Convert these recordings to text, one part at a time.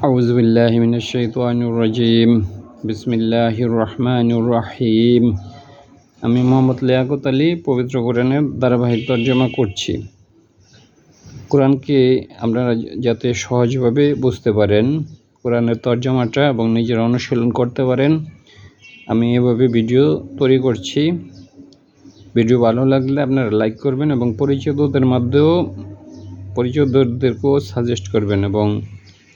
أعوذ بالله من الشيطان الرجيم بسم الله الرحمن الرحيم আমি মোহাম্মদ লিয়াকত আলী পবিত্র কোরআনের ধারাবাহিক তর্জমা করছি। কোরআনকে আপনারা যাতে সহজভাবে বুঝতে পারেন, কোরআনের তর্জমাটা এবং নিজের অনুশীলন করতে পারেন, আমি এভাবে ভিডিও তৈরি করছি। ভিডিও ভালো লাগলে আপনারা লাইক করবেন এবং পরিচিতদেরকেও সাজেস্ট করবেন এবং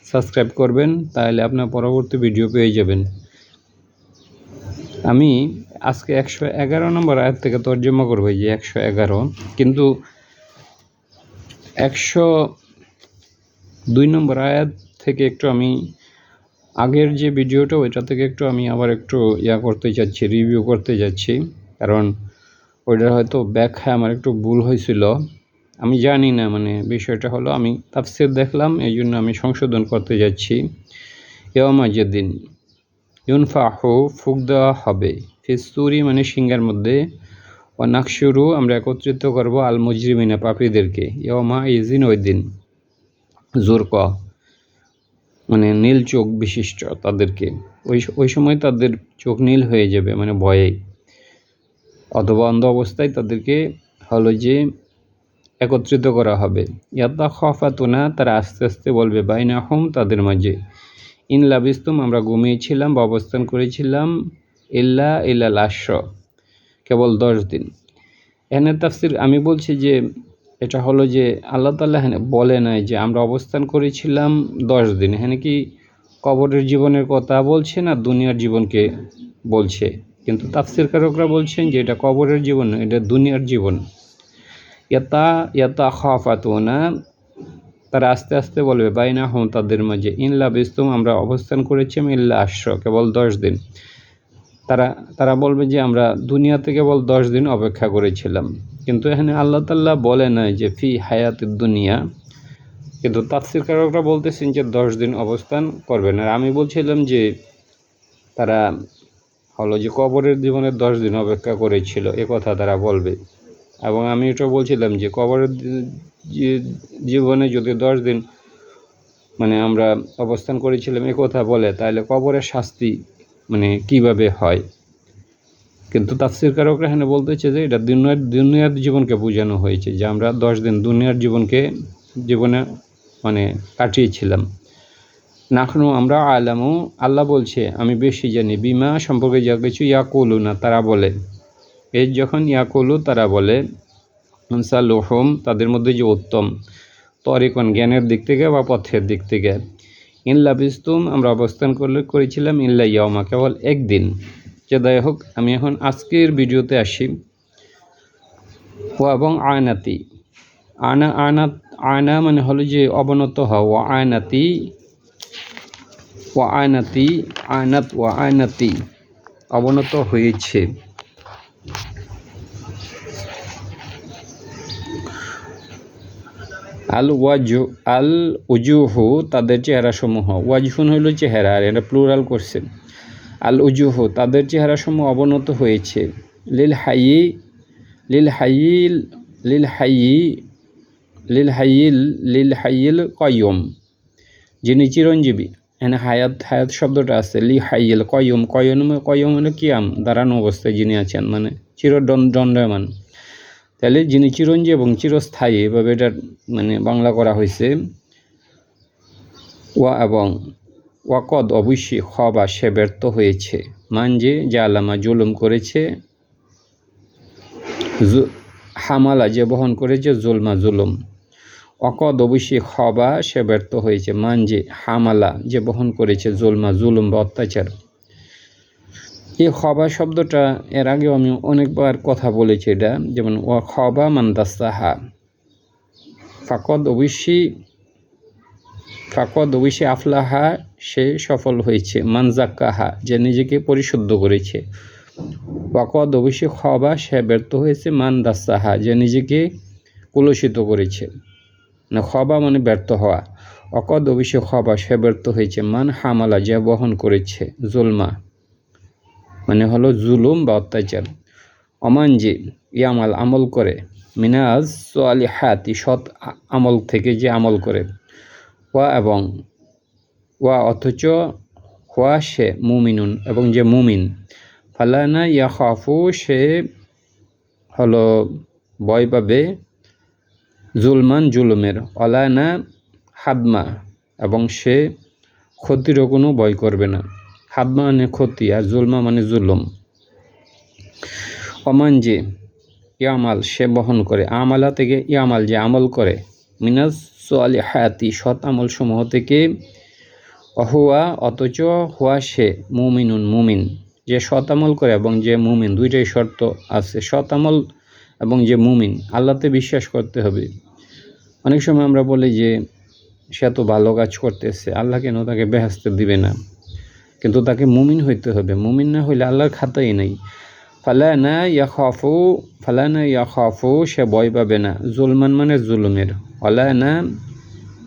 সাবস্ক্রাইব করবেন, তাহলে আপনার পরবর্তী ভিডিও পেয়ে যাবেন। আমি আজকে 111 নম্বর আয়াত থেকে তর্জমা করব, যে 111, কিন্তু 102 নম্বর আয়াত থেকে একটু আমি আগের যে ভিডিওটা ওইটা থেকে একটু আমি আবার একটু করতে যাচ্ছি, রিভিউ করতে যাচ্ছি, কারণ ওইটার হয়তো ব্যাখ্যা আমার একটু ভুল হয়েছিল। আমি জানি না, বিষয়টা হলো আমি তাফসীর দেখলাম, এই জন্য আমি সংশোধন করতে যাচ্ছি। ইয়াওমা যেদিন ইউনফাহু ফুক দেওয়া হবে, ফিসসুরি সিংহের মধ্যে, ও নাকশুরু আমরা একত্রিত করব আল মুজরিমিনা পাপীদেরকে, ইয়াওমা ইজিন ওই দিন, জুরক নীল চোখ বিশিষ্ট তাদেরকে, ওই সময় তাদের চোখ নীল হয়ে যাবে, ভয়ে অথবা অন্ধ অবস্থায় তাদেরকে হলো যে একত্রিত করা হবে। ইয়াতা খফাতুনা তারা আস্তে আস্তে বলবে, বাইনাহুম তাদের মাঝে, ইন লাবিস্তুম আমরা ঘুমিয়েছিলাম বা অবস্থান করেছিলাম, ইল্লা লাশ্র কেবল 10 দিন। এখানে তাফসীর আমি বলছি যে এটা হলো যে আল্লাহ তাআলা এখানে বলে নাই যে আমরা অবস্থান করেছিলাম 10 দিন। এখানে কি কবরের জীবনের কথা বলছে না দুনিয়ার জীবনকে বলছে? কিন্তু তাফসীরকারকরা বলছেন যে এটা কবরের জীবন, এটা দুনিয়ার জীবন। ইয়াতা খাফাতুনা তারা আস্তে আস্তে বলবে, বাইনাহুম তাদের মাঝে, ইন লাবিস্তুম আমরা অবস্থান করেছিলাম, ইল্লা আশ্র কেবল 10 দিন। তারা বলবে যে আমরা দুনিয়াতে কেবল 10 দিন অপেক্ষা করেছিলাম। কিন্তু এখানে আল্লাহ তাআলা বলে নাই যে ফি হায়াতুদ দুনিয়া, কিন্তু তাফসীরকারকরা বলতেছেন যে 10 দিন অবস্থান করবেন। আর আমি বলছিলাম যে তারা হলো যে কবরের জীবনে 10 দিন অপেক্ষা করেছিল, এ কথা তারা বলবে। এবং আমি এটা বলছিলাম যে কবরের জীবনে যদি 10 দিন আমরা অবস্থান করেছিলাম এ কথা বলে, তাহলে কবরের শাস্তি কিভাবে হয়? কিন্তু তাফসীরকারকরা এখানে বলতেছে যে এটা দুনিয়ার জীবনকে বোঝানো হয়েছে, যে আমরা 10 দিন দুনিয়ার জীবনে কাটিয়েছিলাম। নাহনু আমরা আলামু আল্লাহ বলছে আমি বেশি জানি, বিমা সম্পর্কে যা কিছু ইয়াকুলুনা তারা বলে, এই যখন ইয়াকুলু তারা বলে, সালুহুম তাদের মধ্যে যে উত্তম, তরিকন জ্ঞানের দিক থেকে বা পথের দিক থেকে, ইন লাবিস্তুম আমরা অবস্থান করেছিলাম, ইল্লা ইয়াওমা কেবল একদিন। যে যাই হোক, আমি এখন আজকের ভিডিওতে আসি। ও এবং আয়নাতি, আয়না হলো যে অবনত হওয়া, ও আয়নাতি অবনত হয়েছে। আল উজুহু তাদের চেহারা সমূহ, ওয়াজহুন হইল চেহারা, আর এটা প্লুরাল করছে। আল উজুহু তাদের চেহারা সমূহ অবনত হয়েছে, লিল হাইয়িল কাইয়ুম যিনি চিরঞ্জীবী। এখানে হায়াত শব্দটা আছে, লি হাইয়িল কাইয়ুম, কাইয়ুম হলো কিয়াম দাঁড়ানো অবস্থায় যিনি আছেন, চিরদণ্ডায়মান। তাহলে যিনি চিরঞ্জীবী এবং চিরস্থায়ী, এভাবে এটা বাংলা করা হয়েছে। এবং ওয়াকদ অবশ্যই খবা সে ব্যর্থ হয়েছে, যে জালামা জুলুম করেছে, হামালা যে বহন করেছে, জুলম। ওয়াকদ অবশ্যই খবা সে ব্যর্থ হয়েছে, যে হামালা যে বহন করেছে, জুলুম বা অত্যাচার। এই খবা শব্দটা এর আগেও আমি অনেকবার কথা বলেছি, এটা যেমন ওয়া খবা মান দাস্সাহা, ফাকদ অবশ্যই আফলাহা সে সফল হয়েছে, মান জাক্কাহা যে নিজেকে পরিশুদ্ধ করেছে, ওয়াকদ অবশ্যই খবা সে ব্যর্থ হয়েছে, মান দাস্সাহা যে নিজেকে কলুষিত করেছে। খবা ব্যর্থ হওয়া, অকদ অবশ্যই খবা সে ব্যর্থ হয়েছে, মান হামালা যে বহন করেছে, জুলমা হলো জুলুম বা অত্যাচার। অমান যে ইয়ামাল আমল করে, মিনাজ সালিহাতি সৎ আমল থেকে যে আমল করে, ওয়া এবং ওয়া অথচ হুয়া সে মুমিনুন এবং যে মুমিন, ফালানা ইয়াখাফু সে হলো ভয় পাবে জুলমান জুলুমের, অলানা হাদমা এবং সে ক্ষতিরও কোনো ভয় করবে না। হাদমা মানে ক্ষতি আর জুলমা মানে জুলুম। অমান যে ইয়ামাল সে বহন করে, আমালা থেকে ইয়ামাল যে আমল করে, মিনাজ সালিহাতি সৎ আমল সমূহ থেকে, অহুয়া অথচ হুয়া সে মুমিনুন মুমিন, যে সৎ আমল করে এবং যে মুমিন, দুইটাই শর্ত আছে, সৎ আমল এবং যে মুমিন। আল্লাহতে বিশ্বাস করতে হবে। অনেক সময় আমরা বলি যে সে তো ভালো কাজ করতেছে, আল্লাহ কেন তাকে বেহেশত দিবে না, কিন্তু তাকে মুমিন হইতে হবে। মুমিন না হইলে আল্লাহর খাতাই নেই। ফালানা ইয়াখাফু সে ভয় পাবে না জুলমান মানে জুলুমের, ওয়ালানা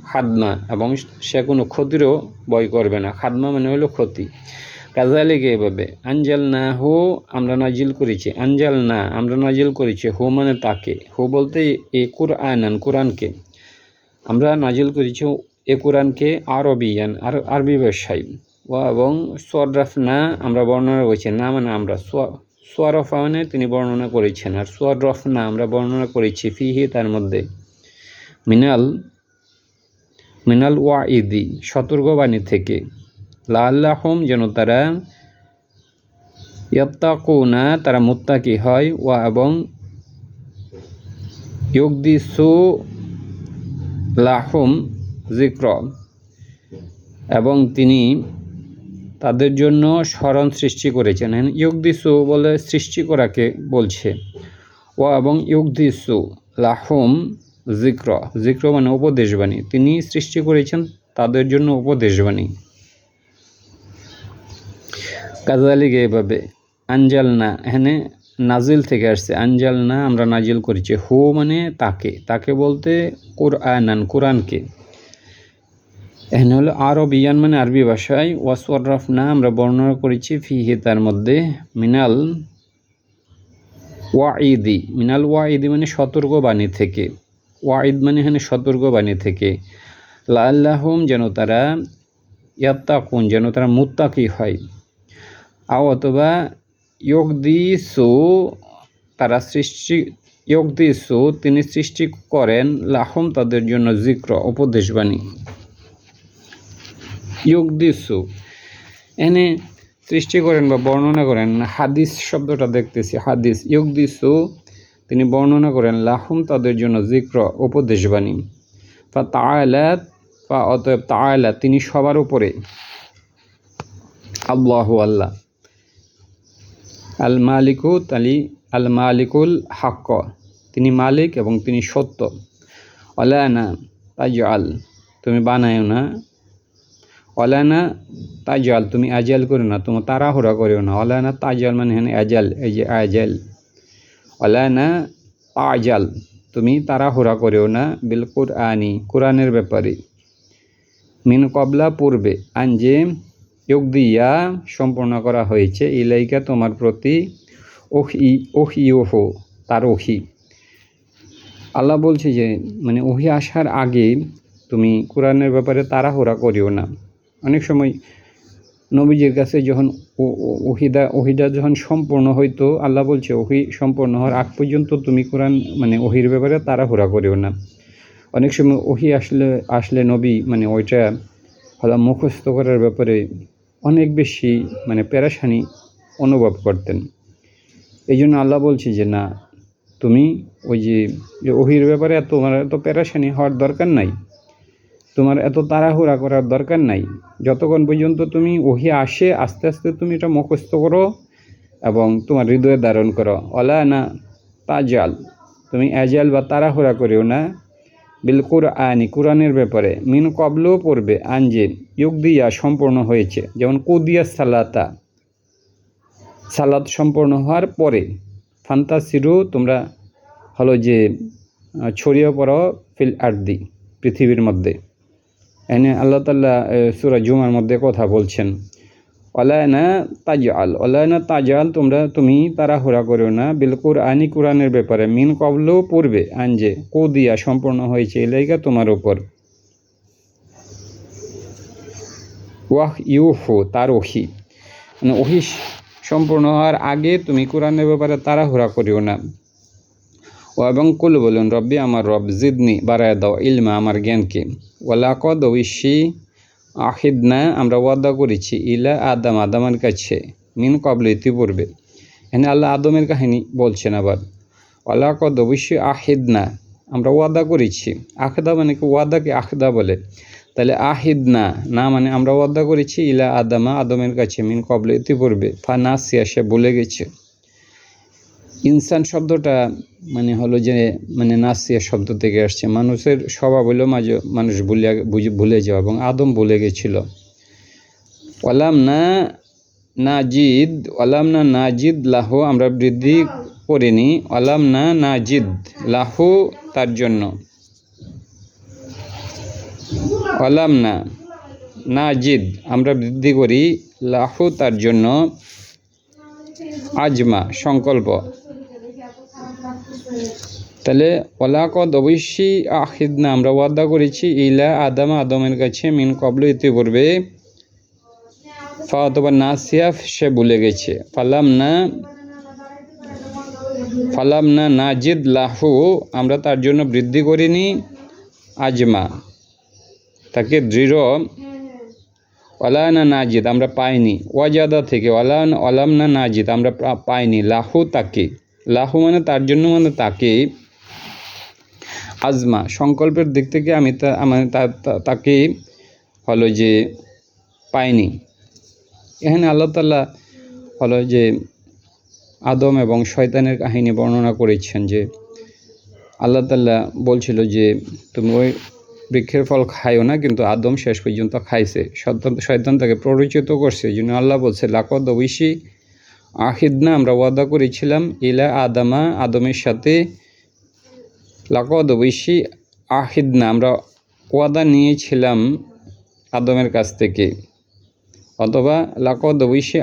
খাদমা এবং সে কোনো ক্ষতিরও ভয় করবে না। খাদমা মানে হলো ক্ষতি। কাযালিকা এভাবে, আনজালনাহু আমরা নাজিল করেছি, আনজালনা আমরা নাজিল করেছি, হু মানে তাকে, হু বলতে এই কুরআনান কোরআনকে আমরা নাজিল করেছি, এ কোরআনকে আরবিয়ান আর আরবি ভাষায়, ও এবং সরফনা আমরা বর্ণনা করেছি, না মানে আমরা, সরফা মানে তিনি বর্ণনা করেছেন, আর সরফনা আমরা বর্ণনা করেছি, ফিহি তার মধ্যে, মিনাল ওয়াইদি সতর্কবাণী থেকে, লাআল্লাহুম যেন তারা, ইয়াত্তাকুনা তারা মুত্তাকি হয়, ওয়া এবং ইউহদিসু লাহুম যিকর এবং তিনি তাদের জন্য স্মরণ সৃষ্টি করেছেন। ইউহদিসু বলে সৃষ্টি করাকে বলছে, ও এবং ইউহদিসু লাহুম যিকর, যিকর মানে উপদেশবাণী, তিনি সৃষ্টি করেছেন তাদের জন্য উপদেশবাণী। কাযালিকা এভাবে, আনজালনা এখানে নাজিল থেকে আসছে, আনজালনা আমরা নাজিল করেছি, হু মানে তাকে বলতে কুরআনান কোরআনকে, এখানে হলো আরবিয়ান মানে আরবি ভাষায়, ওয়াসরফনা আমরা বর্ণনা করেছি, ফিহি তার মধ্যে, মিনাল ওয়াইদি মানে সতর্কবাণী থেকে, ওয়াইদ মানে এখানে সতর্কবাণী থেকে, লাআল্লাহুম যেন তারা, ইয়াত্তাকুন যেন তারা মুত্তাকি হয়, আও অথবা ইউহদিসু তারা সৃষ্টি, ইউহদিসু তিনি সৃষ্টি করেন, লাহুম তাদের জন্য, যিকর উপদেশবাণী। ইউহদিসু এনে সৃষ্টি করেন বা বর্ণনা করেন, হাদিস শব্দটা দেখতেছি, হাদিস, ইউহদিসু তিনি বর্ণনা করেন, লাহুম তাদের জন্য, যিকর উপদেশবাণী। অতএব তাআলা তিনি সবার উপরে, আল্লাহু আল্লাহ, আল মালিকুল হাক্ক তিনি মালিক এবং তিনি সত্য, ওয়ালানা তাজআল তুমি বানায়ও না, ওয়ালানা তাজআল তুমি আজাল করো না, তুমি তাড়াহুড়া করিও না, ওয়ালানা তাজআল মানে এখানে আজাল, এই যে আজাল, ওয়ালানা তাজআল তুমি তাড়াহুড়া করিও না, বিল কুরআনি কোরআনের ব্যাপারে, মিন কবলা পূর্বে, আনজে ইউহদিয়া সম্পূর্ণ করা হয়েছে, ইলাইকা তোমার প্রতি, ওহিওহো তার ওহি। আল্লাহ বলছে যে মানে ওহি আসার আগে তুমি কোরআনের ব্যাপারে তাড়াহুড়া করিও না। অনেক সময় নবীজির কাছে যখন ওহিদা যখন সম্পূর্ণ হইতো, আল্লাহ বলছে ওহি সম্পূর্ণ হওয়ার আগ পর্যন্ত তুমি কোরআন মানে ওহির ব্যাপারে তাড়াহুড়া করিও না। অনেক সময় ওহি আসলে নবী মানে ওইটা হলো মুখস্থ করার ব্যাপারে অনেক বেশি মানে পেরেশানি অনুভব করতেন। এই জন্য আল্লাহ বলছে যে না, তুমি ওই যে ওহির ব্যাপারে তোমার এত পেরেশানি হওয়ার দরকার নাই, তোমার এত তাড়াহুড়া করার দরকার নাই, যতক্ষণ পর্যন্ত তুমি ওহি আসে আস্তে আস্তে তুমি এটা মুখস্থ করো এবং তোমার হৃদয়ে ধারণ করো। ওয়ালানা তাজআল তুমি আজাল বা তাড়াহুড়া করিও না, বিল কুরআনি কোরআনের ব্যাপারে, মিন কবল পড়বে, আনজে ইউহদিয়া সম্পূর্ণ হয়েছে, যেমন কুদিয়া সালাত সম্পূর্ণ হওয়ার পরে, ফান্তাসিরু তোমরা হলো যে ছড়িয়ে পড়ো, ফিল আরদি পৃথিবীর মধ্যে। এনে আল্লাহ তাআলা সূরা জুমার মধ্যে কথা বলছেন, ওয়ালানা তাজআল তুমি তাড়াহুড়া করো না, বিল কুরআনি কোরআনের ব্যাপারে, মিন কবল পূর্বে, আনজে কুদিয়া সম্পূর্ণ হয়েছে, ইলাইকা তোমার উপর। ওয়াহ ইউহু, তার ওহি, মানে ওহি সম্পূর্ণ হওয়ার আগে তুমি কোরআনের ব্যাপারে তাড়াহুড়া করিও না। ও এবং কুল বলুন রব্বি আমার রব জিদনি বাড়ায় দাও ইলমা আমার জ্ঞানকে। ওয়ালাকদ অবশ্যই আহিদনা আমরা ওয়াদা করেছি ইলা আদম আদামের কাছে মিন কবল ইতিপূর্বে। এখানে আল্লাহ আদমের কাহিনী বলছেন আবার। ওয়ালাকদ অবশ্যই আহিদনা আমরা ওয়াদা করেছি। আখদা মানে কি ওয়াদাকে আখদা বলে, তাহলে আহিদনা না মানে আমরা ওয়াদা করেছি ইলা আদামা আদমের কাছে মিন কবল ইতিপূর্বে। ফা নাসিয়া সে ভুলে গেছে। ইনসান শব্দটা মানে হলো যে মানে নাসিয়া শব্দ থেকে আসছে। মানুষের স্বভাব হলো মাঝে মানুষ ভুলে যাওয়া, এবং আদম ভুলে গেছিল। ওয়ালাম না নাজিদ লাহু আমরা বৃদ্ধি করিনি। ওয়ালাম না নাজিদ লাহু তার জন্য। ওয়ালাম না নাজিদ আমরা বৃদ্ধি করি লাহু তার জন্য আজমা সংকল্প। তাহলে ওয়ালাকদ অবশ্যই আহিদনা আমরা ওয়াদা করেছি ইলা আদামা আদমের কাছে মিন কবল ইতিপূর্বে। ফা অথবা নাসিয়া সে ভুলে গেছে। ফালাম না নাজিদ লাহু আমরা তার জন্য বৃদ্ধি করিনি আজমা তাকে দৃঢ়। ওয়ালা না নাজিদ আমরা পাইনি, ওয়াজাদা থেকে ওয়ালাম না নাজিদ আমরা পাইনি লাহু তাকে। লাহু মানে তার জন্য মানে তাকে, আজমা সংকল্পের দিক থেকে আমি তাকে হলো যে পাইনি। এখানে আল্লাহ তাআলা হলো যে আদম এবং শয়তানের কাহিনী বর্ণনা করেছেন, যে আল্লাহ তাআলা বলছিল যে তুমি ওই বৃক্ষের ফল খাইও না, কিন্তু আদম শেষ পর্যন্ত খাইছে। শয়তান তাকে প্ররোচিত করছে। এই জন্য আল্লাহ বলছে লাকদ অবশ্যই আহিদনা আমরা ওয়াদা করেছিলাম ইলা আদামা আদমের সাথে। লাকদ অবশ্যই আহিদনা আমরা ওয়াদা নিয়েছিলাম আদমের কাছ থেকে, অথবা লাকদ অবশ্যই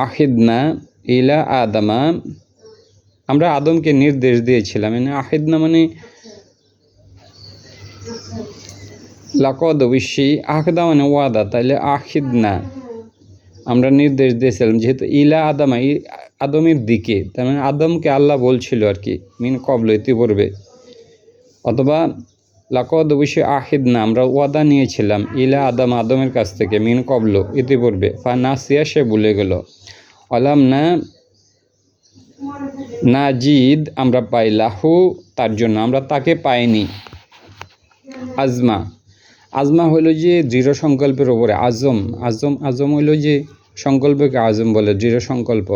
আহিদনা ইলা আদামা আমরা আদমকে নির্দেশ দিয়েছিলাম। মানে আহিদনা মানে লাকদ অবশ্যই আখদা মানে ওয়াদা, তাইলে আহিদনা আমরা নির্দেশ দিয়েছিলাম, যেহেতু ইলা আদামা আদমের দিকে, তার মানে আদমকে আল্লাহ বলছিল আর কি মিন কবল ইতিপূর্বে। অথবা লাকদ অবশ্যই আহিদনা আমরা ওয়াদা নিয়েছিলাম ইলা আদম আদমের কাছ থেকে মিন কবল ইতিপূর্বে। ফা নাসিয়া সে ভুলে গেল। ওয়ালাম না নাজিদ আমরা পাই লাহু তার জন্য আমরা তাকে পাইনি আজমা হইল যে দৃঢ় সংকল্পের ওপরে। আজম হইল যে সংকল্পকে আজম বলে, দৃঢ় সংকল্প।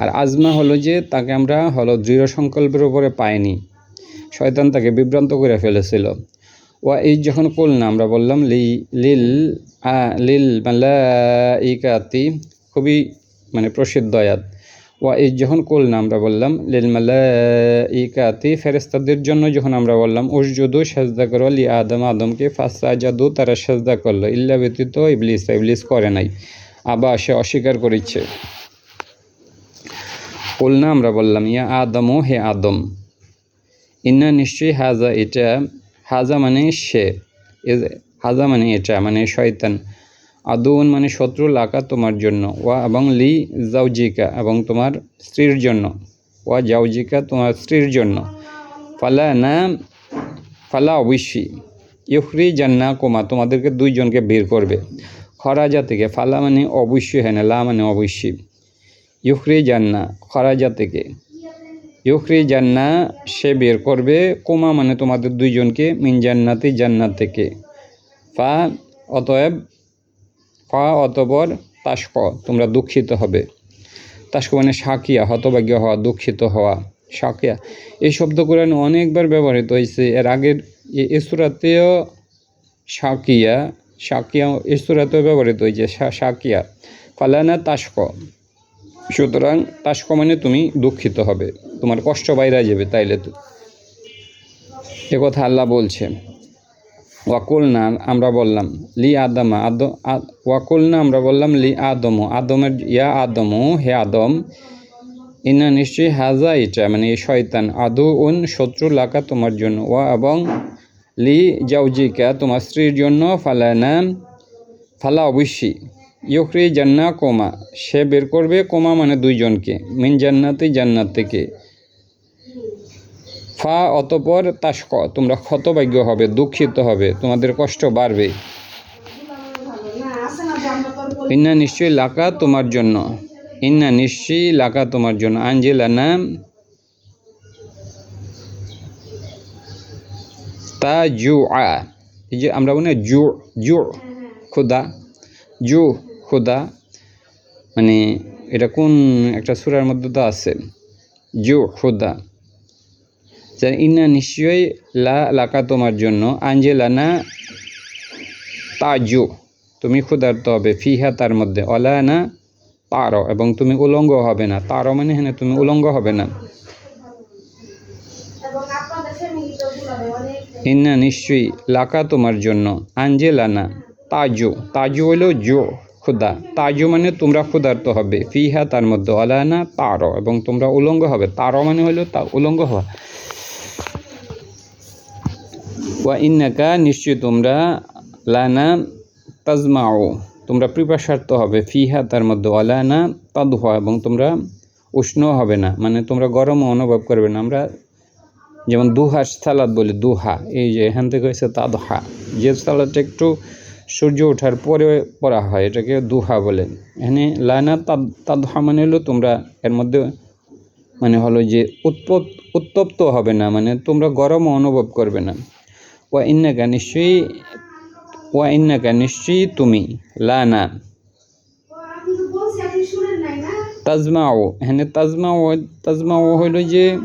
আর আজমা হলো যে তাকে আমরা হলো দৃঢ় সংকল্পের উপরে পাইনি, শয়তান তাকে বিভ্রান্ত করে ফেলেছিল। এই যখন করল না আমরা বললাম লিল মালাইকাতি, খুবই মানে প্রসিদ্ধ আয়াত। এই যখন করল না আমরা বললাম লিল মালাইকাতি ফেরেশতাদের জন্য যখন আমরা বললাম উসজুদু সাজদা করো লি আদমকে ফাসাজাদু তারা সাজদা করলো ইল্লা ব্যতীত ইবলিস করে নাই, আবা সে অস্বীকার করেছে। না আমরা বললাম ইয়া আদমও হে আদম, ইন্না নিশ্চয়ই হাজা মানে সে, হাজা মানে এটা মানে শয়তান, আদুন মানে শত্রু লাকা তোমার জন্য, এবং লি জাউজিকা এবং তোমার স্ত্রীর জন্য, জাউজিকা তোমার স্ত্রীর জন্য। ফালা অবশ্যই ইউখরি জান্না কোমা তোমাদেরকে দুইজনকে বের করবে খরাজা থেকে। ফালা মানে অবশ্যই, হ্যাঁ না, লা মানে অবশ্যই। ইউখরি জান্না খরাজা থেকে, ইউখরি জান্না সে বের করবে, কোমা মানে তোমাদের দুইজনকে, মিন জান্নাতি জান্নাত থেকে। অতঃপর তাস্ক তোমরা দুঃখিত হবে। তাস্ক মানে শাকিয়া হতভাগ্য হওয়া, দুঃখিত হওয়া, শাকিয়া। এই শব্দ কোরআনে অনেকবার ব্যবহৃত হয়েছে। এর আগের এই সূরাতেও শাকিয়া এই সূরাতেও ব্যবহৃত হয়েছে শাকিয়া। ফালানা তাস্ক, সুতরাং তাস্ক মানে তুমি দুঃখিত হবে, তোমার কষ্ট বাইরে যাবে। তাইলে তো এ কথা আল্লাহ বলছে। ওয়াকুলনা আমরা বললাম লি আদমা ওয়াকুলনা আমরা বললাম লি আদমের ইয়া আদমু হে আদম, ইন্না নিশ্চয়ই হাজা এটা মানে এই শয়তান, শত্রু লাকা তোমার জন্য, এবং লি জাউজিকা তোমার স্ত্রীর জন্য ফালানা ফালা অবশ্যই ইউখরি জান্না কোমা সে বের করবে কোমা মানে দুইজনকে মিন জান্নাতি জান্নাত থেকে ফা অতপর তাস্ক তোমরা ক্ষতভাগ্য হবে দুঃখিত হবে তোমাদের কষ্ট বাড়বে ইন্না নিশ্চয়ই লাকা তোমার জন্য ইন্না নিশ্চয়ই লাকা তোমার জন্য আঞ্জেলানা তা জু আ এই যে আমরা বলি জু জু খুদা জু খুদা মানে এটা কোন একটা সূরার মধ্যে তো আছে জু খুদা ইন্না নিশ্চয়ই লাকা তোমার জন্য আঞ্জেলানা তাজু তুমি ক্ষুধার্ত হবে ফিহা তার মধ্যে অলানা তারো এবং তুমি উলঙ্গ হবে না তারো মানে হ্যাঁ তুমি উলঙ্গ হবে না ইন্না নিশ্চয়ই লাকা তোমার জন্য আঞ্জেলানা তাজু তাজু হলো জো ক্ষুধা তাজু মানে তোমরা ক্ষুধার্ত হবে ফিহা তার মধ্যে অলানা তারো এবং তোমরা উলঙ্গ হবে তারো মানে হলো তা উলঙ্গ হওয়া ওয়া ইন্নাকা নিশ্চয়ই তোমরা লানা তাজমাও তোমরা পিপাসার্ত হবে ফিহা তার মধ্যে অলানা তাদুহা এবং তোমরা উষ্ণ হবে না মানে তোমরা গরমও অনুভব করবে না আমরা যেমন দুহা সালাদ বলি দুহা এই যে এখান থেকে হয়েছে তাদহা যে সালাদটা একটু সূর্য ওঠার পরে পড়া হয় এটাকে দুহা বলে এখানে লানা তাদহা মানে হলো তোমরা এর মধ্যে মানে হলো যে উত্তপ্ত হবে না মানে তোমরা গরমও অনুভব করবে না ওয়া ইন্নাকা নিশ্চয়ই তুমি লানা তাজমাও এখানে তাজমাও হইল যে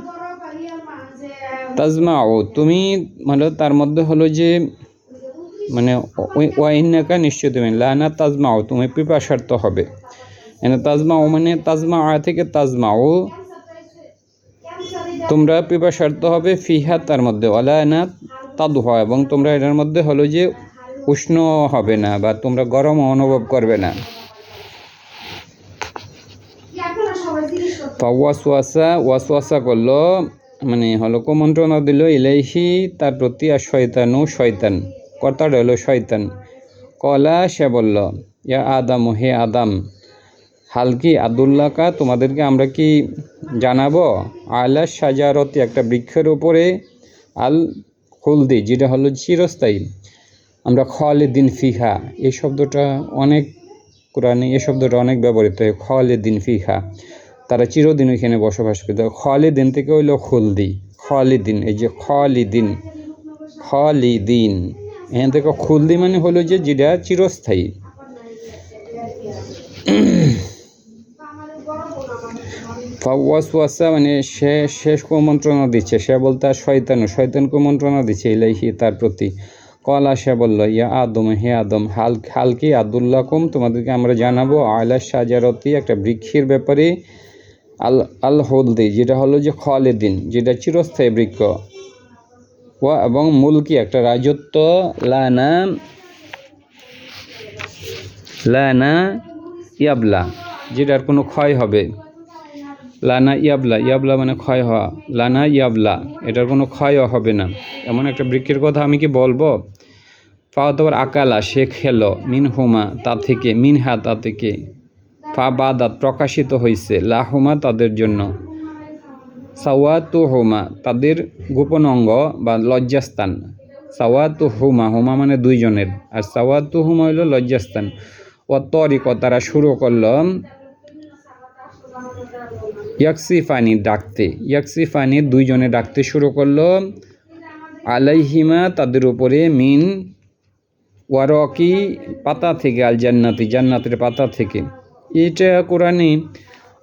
তাজমাও তুমি মানে তার মধ্যে হলো যে মানে ওয়া ইন্নাকা নিশ্চয়ই তুমি লানা তাজমাও তুমি পিপাসার্ত হবে এখানে তাজমাও মানে তাজমা থেকে তাজমাও তোমরা পিপাসার্ত হবে ফিহা তার মধ্যে অলানা তাদুহা এবং তোমরা এটার মধ্যে হলো যে উষ্ণ হবে না বা তোমরা গরম অনুভব করবে না ওয়াসওয়াসা করলো মানে হলো কুমন্ত্রণা দিল ইলাইহি তার প্রতি আর শয়তান কর্তাটা হলো শয়তান কলা সে বলল ইয়া আদম হে আদম হালকি আদুল্লাকা তোমাদেরকে আমরা কি জানাবো আলা শাজারতি একটা বৃক্ষের উপরে আল খুলদি যেটা হলো চিরস্থায়ী আমরা খালিদিন ফিহা এই শব্দটা অনেক কোরআনে এই শব্দটা অনেক ব্যবহৃত হয় খালিদিন ফিহা তারা চিরদিন ওইখানে বসবাস করতে খালিদিন থেকে হইলো খুলদি খালিদিন এই যে খালিদিন এখান থেকে খুলদি মানে হলো যে যেটা চিরস্থায়ী ওয়াসওয়াসা মানে সে শেষ কুমন্ত্রণা দিচ্ছে সে বলতে শয়তান কুমন্ত্রণা দিচ্ছে ইলাইহি তার প্রতি কলা সে বলল ইয়া আদম হে আদম হালকি আদুল্লাকুম তোমাদেরকে আমরা জানাবো আলা শাজারতি একটা বৃক্ষের ব্যাপারে আল হলদি যেটা হলো যে খালিদিন যেটা চিরস্থায়ী বৃক্ষ ওয়া এবং মুলকি একটা রাজত্ব লানা ইয়াবলা যেটার কোনো ক্ষয় হবে লানা ইয়াবলা মানে ক্ষয় হওয়া লানা ইয়াবলা এটার কোনো ক্ষয়ও হবে না এমন একটা বৃক্ষের কথা আমি কি বলবো ফাওয়াতবার আকালা সে খেলো মিনহুমা তা থেকে মিনহা তা থেকে ফা বাদাত প্রকাশিত হয়েছে লাহুমা তাদের জন্য সাওয়াতু হুমা তাদের গোপন অঙ্গ বা লজ্জাস্থান সাওয়াতু হুমা মানে দুইজনের আর সাওয়াতু হুমা হইল লজ্জাস্থান ও তরিক তারা শুরু করল ইয়াকসিফানি দুইজনে ডাকতে শুরু করলো আলাইহিমা তাদের উপরে মিন ওয়ারকি পাতা থেকে আল জান্নাতের পাতা থেকে এটা কোরআনে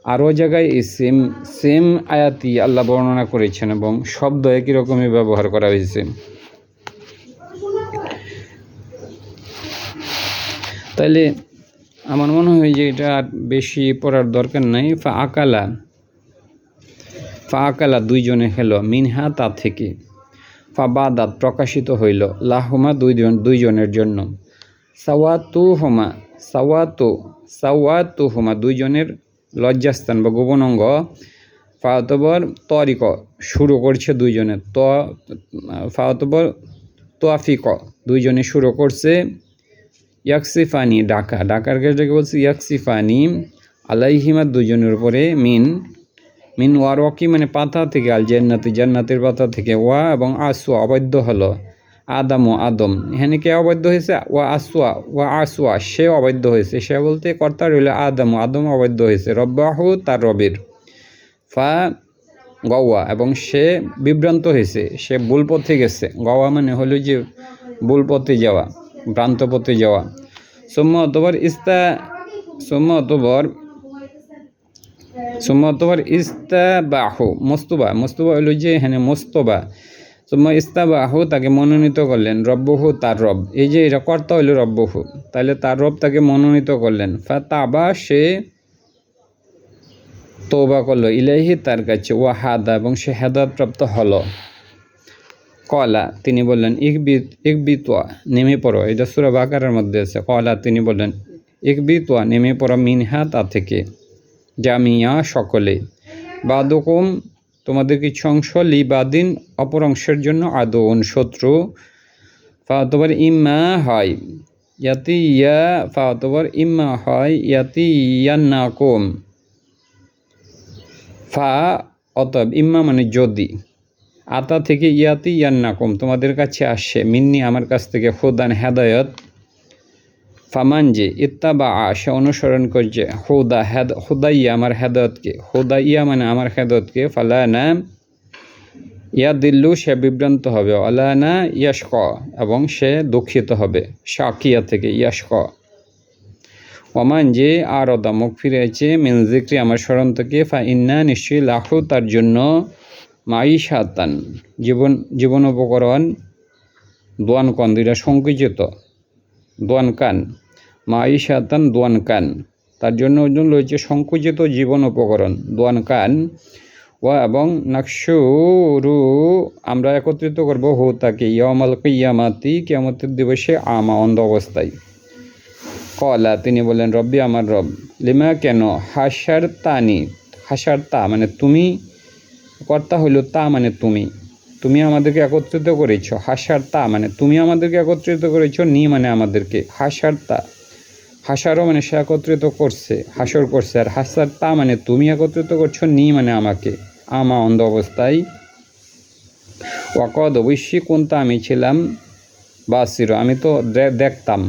আরও জায়গায় সেম আয়াতি আল্লাহ বর্ণনা করেছেন এবং শব্দ একই রকমই ব্যবহার করা হয়েছে তাইলে আমার মনে হয় যে এটা আর বেশি পড়ার দরকার নাই ফা আকালা দুইজনে খেলো মিনহা তা থেকে ফা বাদাত প্রকাশিত হইল লাহুমা দুইজনের জন্য সাওয়াতু হুমা দুইজনের লজ্জাস্থান বা গোপন অঙ্গ ফাওয়াতবর তরিক শুরু করছে দুইজনে ফাওয়াতবর তোয়াফিক, দুইজনে শুরু করছে ইয়াকসিফানি, ডাকার ক্ষেত্রে বলছে ইয়াকসিফানি আলাইহিমা, দুজনের উপরে মিন ওয়ারকি মানে পাতা থেকে, আল জান্নাতি, জান্নাতের পাতা থেকে, ওয়া এবং আসওয়া অবৈধ হলো, আদম এখানে কে অবৈধ হয়েছে, ওয়া আসওয়া সে অবৈধ হয়েছে, সে বলতে কর্তা রইল আদম অবৈধ হয়েছে, রব্বাহু তার রবের, ফা গওয়া এবং সে বিভ্রান্ত হয়েছে, সে ভুল পথে গেছে, গওয়া মানে হলো যে ভুল পথে যাওয়া, ভ্রান্ত পথে যাওয়া। সুম্মা অতবার ইস্তাবাহু, মস্তুবা হলো যে এখানে মোস্তবা, সুম্মা ইস্তাবাহু তাকে মনোনীত করলেন, রব্বহু তার রব, এই যে এটা কর্তা হইল রব্বহু, তাহলে তার রব তাকে মনোনীত করলেন, ফাতাবা সে তওবা করলো, ইলাইহি তার কাছে, ওয়াহাদা এবং সে হেদায়েত প্রাপ্ত হলো। কলা তিনি বললেন, ইকবিতওয়া নেমে পড়ো, এটা সূরা বাকারার মধ্যে আছে। কলা তিনি বললেন, ইকবিতওয়া নেমে পড়ো, মিনহা তা থেকে, জামিয়া সকলে, বাদুকুম তোমাদের কিছু অংশ, লিবাদিন অপর অংশের জন্য, আদৌন শত্রু, ফাতবার ইম্মা হয় ইয়াতি ইয়ান্নাকুম, ফা অতএব ইম্মা মানে যদি, আতা থেকে ইয়াতি ইয়ান্নাকুম তোমাদের কাছে আসে, মিন্নি আমার কাছ থেকে, হুদান হেদায়ত, ফামান যে ইত্তাবা সে অনুসরণ করছে, হুদাইয়া আমার হেদায়তকে, হুদাইয়া মানে আমার হেদায়তকে, ফালানা ইয়া দিল্লু সে বিভ্রান্ত হবে, আলানা ইয়াশক এবং সে দুঃখিত হবে, শাকিয়া থেকে ইয়াশক, ওমান যে আরদা মুখ ফিরেছে, মিন যিকরি আমার স্মরণ থেকে, ফা ইন্না নিশ্চয়ই লাহু তার জন্য, মাইশাতান জীবন উপকরণ, দোয়ান কান দুইটা সংকুচিত, দোয়ান কান, মাইশাতান দোয়ান কান তার জন্য রয়েছে সংকুচিত জীবন উপকরণ, দোয়ান কান, ওয়া এবং নাকশুরু আমরা একত্রিত করব, হু তাকে, ইয়াউমাল কিয়ামাতি কিয়ামতের দিবসে, আমা অন্ধ অবস্থায়। কলা তিনি বলেন, রব্বি আমার রব, লিমা কেন, হাসার তা মানে তুমি, কর্তা হইল তা মানে তুমি আমাদেরকে একত্রিত করেছ, হাসার তা মানে তুমি আমাদেরকে একত্রিত করেছ, নি মানে আমাদেরকে, হাসার তা হাসারও মানে সে একত্রিত করছে, হাসর করছে, আর হাসার তা মানে তুমি একত্রিত করছো, নি মানে আমাকে, আমা অন্ধ অবস্থায়, ওয়াকদ অবশ্যই কোনটা আমি ছিলাম, বাসির আমি তো দেখতাম,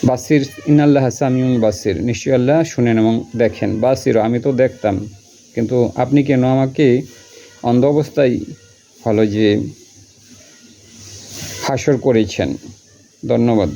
বাসির ইন্নাল্লাহ সামিউন বাসির নিশ্চয় আল্লাহ শুনেন এবং দেখেন, বাসির আমি তো দেখতাম, কিন্তু আপনি কেন আমাকে অন্ধ অবস্থায় হলো যে হাসর করেছেন। ধন্যবাদ।